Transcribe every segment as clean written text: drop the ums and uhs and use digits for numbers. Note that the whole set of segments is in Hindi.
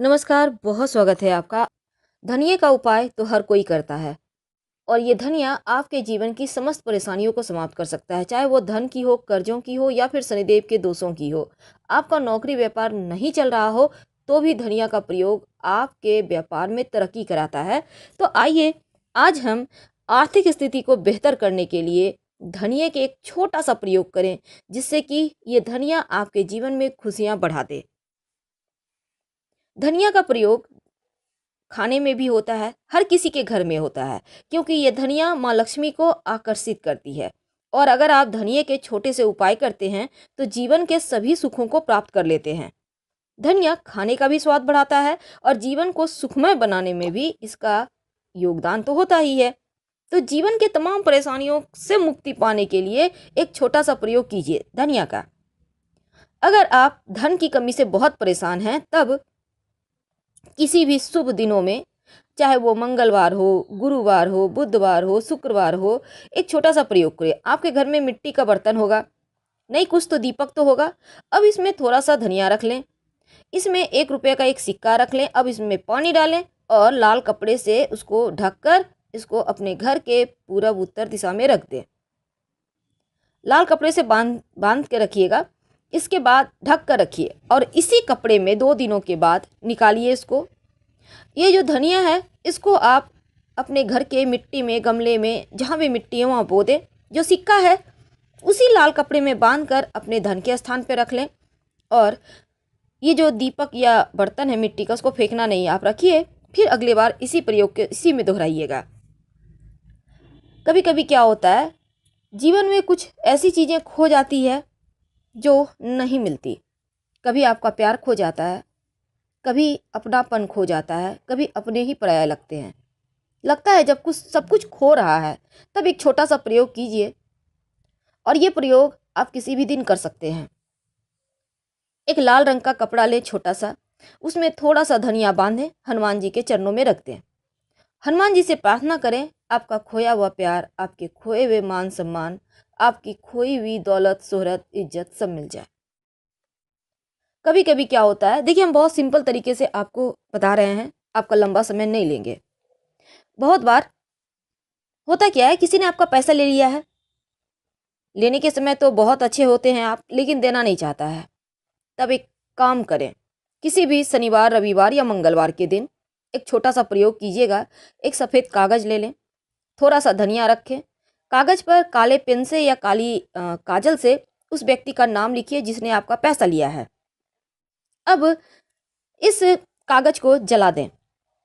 नमस्कार, बहुत स्वागत है आपका। धनिये का उपाय तो हर कोई करता है और ये धनिया आपके जीवन की समस्त परेशानियों को समाप्त कर सकता है, चाहे वो धन की हो, कर्जों की हो या फिर शनिदेव के दोषों की हो। आपका नौकरी व्यापार नहीं चल रहा हो तो भी धनिया का प्रयोग आपके व्यापार में तरक्की कराता है। तो आइए आज हम आर्थिक स्थिति को बेहतर करने के लिए धनिये के एक छोटा सा प्रयोग करें, जिससे कि ये धनिया आपके जीवन में खुशियां बढ़ा दे। धनिया का प्रयोग खाने में भी होता है, हर किसी के घर में होता है, क्योंकि ये धनिया माँ लक्ष्मी को आकर्षित करती है। और अगर आप धनिये के छोटे से उपाय करते हैं तो जीवन के सभी सुखों को प्राप्त कर लेते हैं। धनिया खाने का भी स्वाद बढ़ाता है और जीवन को सुखमय बनाने में भी इसका योगदान तो होता ही है। तो जीवन के तमाम परेशानियों से मुक्ति पाने के लिए एक छोटा सा प्रयोग कीजिए धनिया का। अगर आप धन की कमी से बहुत परेशान हैं, तब किसी भी शुभ दिनों में, चाहे वो मंगलवार हो, गुरुवार हो, बुधवार हो, शुक्रवार हो, एक छोटा सा प्रयोग करिए। आपके घर में मिट्टी का बर्तन होगा, नहीं कुछ तो दीपक तो होगा। अब इसमें थोड़ा सा धनिया रख लें, इसमें 1 रुपये का एक सिक्का रख लें। अब इसमें पानी डालें और लाल कपड़े से उसको ढककर इसको अपने घर के पूरब उत्तर दिशा में रख दें। लाल कपड़े से बांध बांध के रखिएगा। इसके बाद ढक कर रखिए और इसी कपड़े में 2 दिनों के बाद निकालिए इसको। ये जो धनिया है इसको आप अपने घर के मिट्टी में, गमले में, जहाँ भी मिट्टी है वहाँ बो दें। जो सिक्का है उसी लाल कपड़े में बांध कर अपने धन के स्थान पर रख लें। और ये जो दीपक या बर्तन है मिट्टी का, उसको फेंकना नहीं, आप रखिए। फिर अगली बार इसी प्रयोग के इसी में दोहराइएगा। कभी कभी क्या होता है, जीवन में कुछ ऐसी चीज़ें खो जाती है जो नहीं मिलती। कभी आपका प्यार खो जाता है, कभी अपनापन खो जाता है, कभी अपने ही पराया लगते हैं। लगता है जब कुछ सब कुछ खो रहा है, तब एक छोटा सा प्रयोग कीजिए। और ये प्रयोग आप किसी भी दिन कर सकते हैं। एक लाल रंग का कपड़ा लें छोटा सा, उसमें थोड़ा सा धनिया बांधें, हनुमान जी के चरणों में रख दें। हनुमान जी से प्रार्थना करें आपका खोया हुआ प्यार, आपके खोए हुए मान सम्मान, आपकी खोई हुई दौलत, शोहरत, इज्जत सब मिल जाए। कभी कभी क्या होता है, देखिए हम बहुत सिंपल तरीके से आपको बता रहे हैं, आपका लंबा समय नहीं लेंगे। बहुत बार होता क्या है, किसी ने आपका पैसा ले लिया है, लेने के समय तो बहुत अच्छे होते हैं आप, लेकिन देना नहीं चाहता है। तब एक काम करें, किसी भी शनिवार, रविवार या मंगलवार के दिन एक छोटा सा प्रयोग कीजिएगा। एक सफ़ेद कागज़ ले लें, थोड़ा सा धनिया रखें, कागज़ पर काले पेन से या काली काजल से उस व्यक्ति का नाम लिखिए जिसने आपका पैसा लिया है। अब इस कागज को जला दें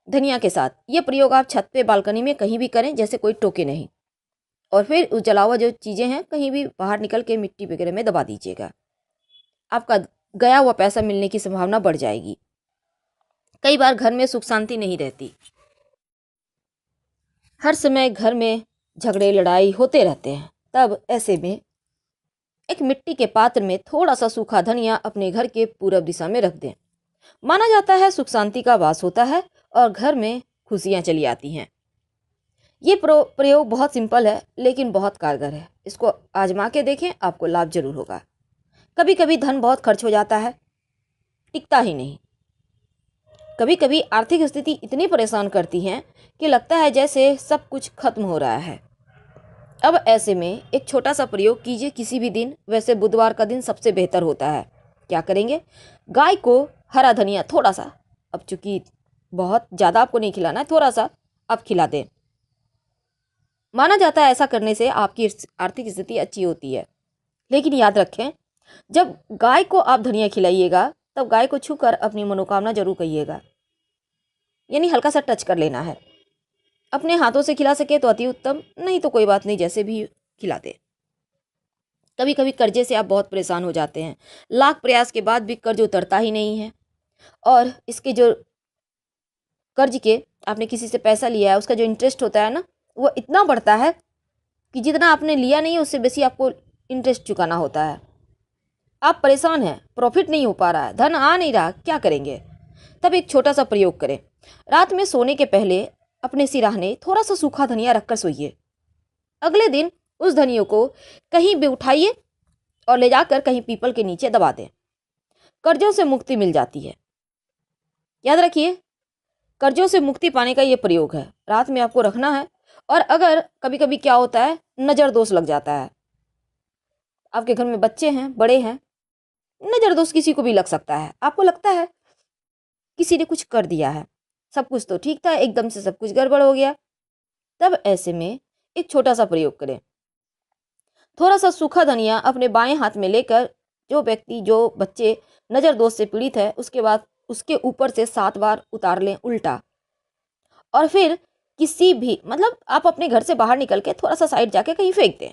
धनिया के साथ। ये प्रयोग आप छत पे, बालकनी में कहीं भी करें, जैसे कोई टोके नहीं। और फिर उस जला हुआ जो चीज़ें हैं कहीं भी बाहर निकल के मिट्टी वगैरह में दबा दीजिएगा। आपका गया हुआ पैसा मिलने की संभावना बढ़ जाएगी। कई बार घर में सुख शांति नहीं रहती, हर समय घर में झगड़े लड़ाई होते रहते हैं। तब ऐसे में एक मिट्टी के पात्र में थोड़ा सा सूखा धनिया अपने घर के पूरब दिशा में रख दें। माना जाता है सुख शांति का वास होता है और घर में खुशियां चली आती हैं। ये प्रयोग बहुत सिंपल है लेकिन बहुत कारगर है। इसको आजमा के देखें, आपको लाभ जरूर होगा। कभी कभी धन बहुत खर्च हो जाता है, टिकता ही नहीं। कभी कभी आर्थिक स्थिति इतनी परेशान करती है कि लगता है जैसे सब कुछ खत्म हो रहा है। अब ऐसे में एक छोटा सा प्रयोग कीजिए किसी भी दिन। वैसे बुधवार का दिन सबसे बेहतर होता है। क्या करेंगे, गाय को हरा धनिया थोड़ा सा, अब चूंकि बहुत ज़्यादा आपको नहीं खिलाना है, थोड़ा सा आप खिला दें। माना जाता है ऐसा करने से आपकी आर्थिक स्थिति अच्छी होती है। लेकिन याद रखें, जब गाय को आप धनिया खिलाइएगा तब गाय को छूकर अपनी मनोकामना जरूर कहिएगा, यानी हल्का सा टच कर लेना है। अपने हाथों से खिला सके तो अति उत्तम, नहीं तो कोई बात नहीं, जैसे भी खिला दे। कभी कभी कर्जे से आप बहुत परेशान हो जाते हैं, लाख प्रयास के बाद भी कर्ज उतरता ही नहीं है। और इसके जो कर्ज के आपने किसी से पैसा लिया है, उसका जो इंटरेस्ट होता है ना, वो इतना बढ़ता है कि जितना आपने लिया नहीं है उससे बेसी आपको इंटरेस्ट चुकाना होता है। आप परेशान हैं, प्रॉफिट नहीं हो पा रहा है, धन आ नहीं रहा, क्या करेंगे? तब एक छोटा सा प्रयोग करें। रात में सोने के पहले अपने सिराहने थोड़ा सा सूखा धनिया रखकर सोइए। अगले दिन उस धनिया को कहीं भी उठाइए और ले जाकर कहीं पीपल के नीचे दबा दें। कर्जों से मुक्ति मिल जाती है। याद रखिए, कर्जों से मुक्ति पाने का ये प्रयोग है। रात में आपको रखना है। और अगर कभी कभी क्या होता है, नज़र दोष लग जाता है, आपके घर में बच्चे हैं, बड़े हैं, नज़र दोष किसी को भी लग सकता है। आपको लगता है किसी ने कुछ कर दिया है, सब कुछ तो ठीक था, एकदम से सब कुछ गड़बड़ हो गया। तब ऐसे में एक छोटा सा प्रयोग करें। थोड़ा सा सूखा धनिया अपने बाएं हाथ में लेकर, जो व्यक्ति, जो बच्चे नज़र दोष से पीड़ित है, उसके बाद उसके ऊपर से 7 बार उतार लें उल्टा। और फिर किसी भी, मतलब आप अपने घर से बाहर निकल के थोड़ा सा साइड जाके कहीं फेंक दें।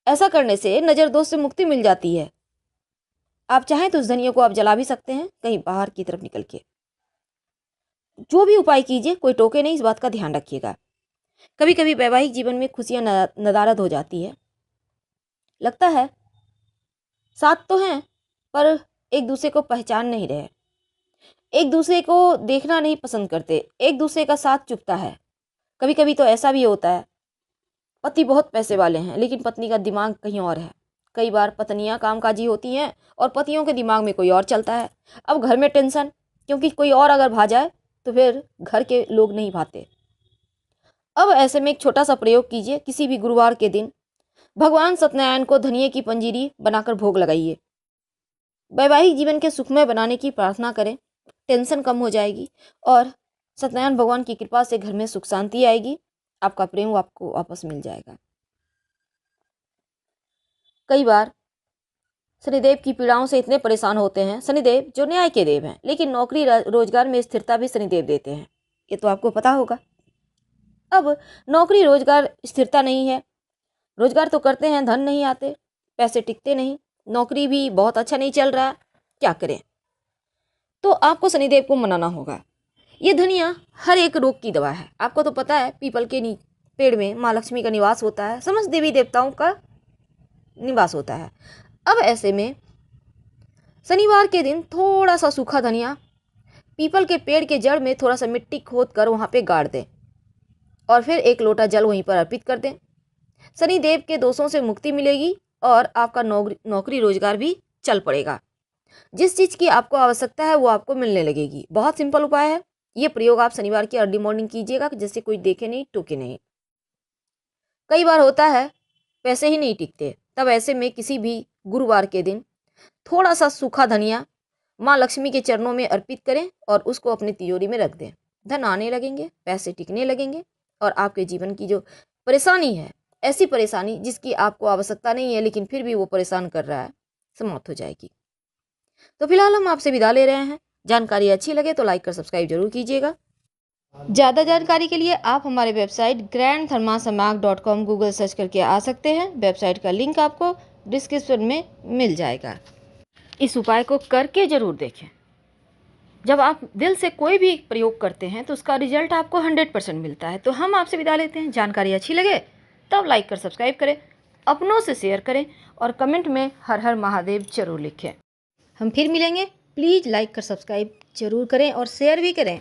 ऐसा करने से नज़र दोष से मुक्ति मिल जाती है। आप चाहें तो उस धनिया को आप जला भी सकते हैं कहीं बाहर की तरफ निकल के। जो भी उपाय कीजिए, कोई टोके नहीं, इस बात का ध्यान रखिएगा। कभी कभी वैवाहिक जीवन में खुशियां नदारद हो जाती है। लगता है साथ तो हैं, पर एक दूसरे को पहचान नहीं रहे, एक दूसरे को देखना नहीं पसंद करते, एक दूसरे का साथ चुभता है। कभी कभी तो ऐसा भी होता है, पति बहुत पैसे वाले हैं लेकिन पत्नी का दिमाग कहीं और है। कई बार पत्नियां कामकाजी होती हैं और पतियों के दिमाग में कोई और चलता है। अब घर में टेंशन, क्योंकि कोई और अगर भा जाए तो फिर घर के लोग नहीं भाते। अब ऐसे में एक छोटा सा प्रयोग कीजिए। किसी भी गुरुवार के दिन भगवान सत्यनारायण को धनिये की पंजीरी बनाकर भोग लगाइए। वैवाहिक जीवन के सुखमय बनाने की प्रार्थना करें, टेंशन कम हो जाएगी और सत्यनारायण भगवान की कृपा से घर में सुख शांति आएगी। आपका प्रेम आपको वापस मिल जाएगा। कई बार शनिदेव की पीड़ाओं से इतने परेशान होते हैं। शनिदेव जो न्याय के देव हैं, लेकिन नौकरी रोजगार में स्थिरता भी शनिदेव देते हैं, ये तो आपको पता होगा। अब नौकरी रोजगार स्थिरता नहीं है, रोजगार तो करते हैं, धन नहीं आते, पैसे टिकते नहीं, नौकरी भी बहुत अच्छा नहीं चल रहा, क्या करें? तो आपको शनिदेव को मनाना होगा। ये धनिया हर एक रोग की दवा है। आपको तो पता है, पीपल के पेड़ में माँ लक्ष्मी का निवास होता है, समस्त देवी देवताओं का निवास होता है। अब ऐसे में शनिवार के दिन थोड़ा सा सूखा धनिया पीपल के पेड़ के जड़ में थोड़ा सा मिट्टी खोद कर वहाँ पे गाड़ दें और फिर 1 लोटा जल वहीं पर अर्पित कर दें। शनिदेव के दोषों से मुक्ति मिलेगी और आपका नौकरी रोजगार भी चल पड़ेगा। जिस चीज़ की आपको आवश्यकता है वो आपको मिलने लगेगी। बहुत सिंपल उपाय है। ये प्रयोग आप शनिवार की अर्ली मॉर्निंग कीजिएगा, जिससे कोई देखे नहीं, टोके नहीं। कई बार होता है पैसे ही नहीं टिकते, तब ऐसे में किसी भी गुरुवार के दिन थोड़ा सा सूखा धनिया माँ लक्ष्मी के चरणों में अर्पित करें और उसको अपनी तिजोरी में रख दें। धन आने लगेंगे, पैसे टिकने लगेंगे और आपके जीवन की जो परेशानी है, ऐसी परेशानी जिसकी आपको आवश्यकता नहीं है लेकिन फिर भी वो परेशान कर रहा है, समाप्त हो जाएगी। तो फिलहाल हम आपसे विदा ले रहे हैं। जानकारी अच्छी लगे तो लाइक कर सब्सक्राइब जरूर कीजिएगा। ज़्यादा जानकारी के लिए आप हमारे वेबसाइट grandthermasamag.com गूगल सर्च करके आ सकते हैं। वेबसाइट का लिंक आपको डिस्क्रिप्शन में मिल जाएगा। इस उपाय को करके ज़रूर देखें। जब आप दिल से कोई भी प्रयोग करते हैं तो उसका रिजल्ट आपको 100% मिलता है। तो हम आपसे विदा लेते हैं। जानकारी अच्छी लगे तब लाइक कर सब्सक्राइब करें, अपनों से शेयर करें और कमेंट में हर हर महादेव जरूर लिखें। हम फिर मिलेंगे। प्लीज़ लाइक कर सब्सक्राइब जरूर करें और शेयर भी करें।